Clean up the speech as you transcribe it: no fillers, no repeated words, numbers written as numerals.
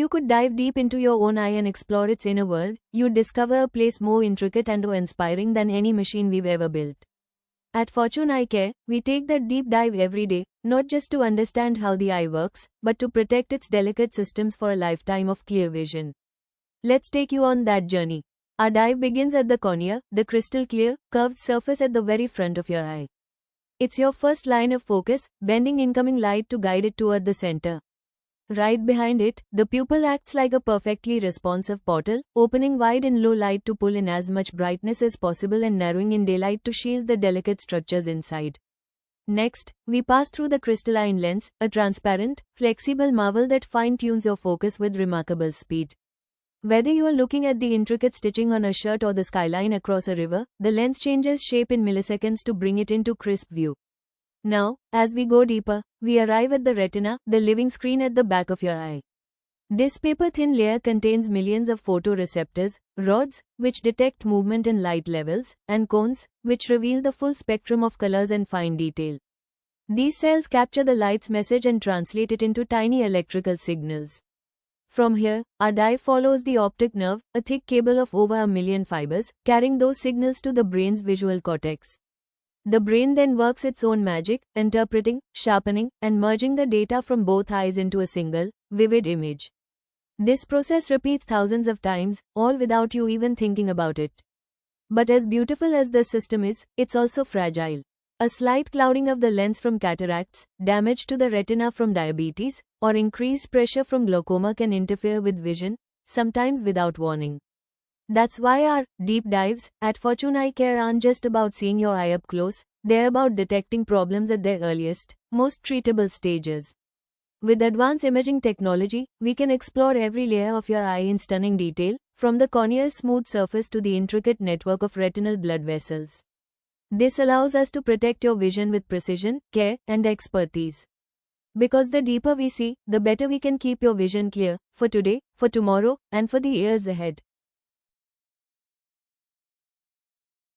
You could dive deep into your own eye and explore its inner world, you'd discover a place more intricate and awe-inspiring than any machine we've ever built. At Fortune Eye Care, we take that deep dive every day, not just to understand how the eye works, but to protect its delicate systems for a lifetime of clear vision. Let's take you on that journey. Our dive begins at the cornea, the crystal clear, curved surface at the very front of your eye. It's your first line of focus, bending incoming light to guide it toward the center. Right behind it, the pupil acts like a perfectly responsive portal, opening wide in low light to pull in as much brightness as possible and narrowing in daylight to shield the delicate structures inside. Next, we pass through the crystalline lens, a transparent, flexible marvel that fine-tunes your focus with remarkable speed. Whether you are looking at the intricate stitching on a shirt or the skyline across a river, the lens changes shape in milliseconds to bring it into crisp view. Now, as we go deeper, we arrive at the retina, the living screen at the back of your eye. This paper-thin layer contains millions of photoreceptors, rods, which detect movement and light levels, and cones, which reveal the full spectrum of colors and fine detail. These cells capture the light's message and translate it into tiny electrical signals. From here, our dive follows the optic nerve, a thick cable of over 1 million fibers, carrying those signals to the brain's visual cortex. The brain then works its own magic, interpreting, sharpening, and merging the data from both eyes into a single, vivid image. This process repeats thousands of times, all without you even thinking about it. But as beautiful as this system is, it's also fragile. A slight clouding of the lens from cataracts, damage to the retina from diabetes, or increased pressure from glaucoma can interfere with vision, sometimes without warning. That's why our deep dives at Fortune Eye Care aren't just about seeing your eye up close, they're about detecting problems at their earliest, most treatable stages. With advanced imaging technology, we can explore every layer of your eye in stunning detail, from the cornea's smooth surface to the intricate network of retinal blood vessels. This allows us to protect your vision with precision, care, and expertise. Because the deeper we see, the better we can keep your vision clear, for today, for tomorrow, and for the years ahead.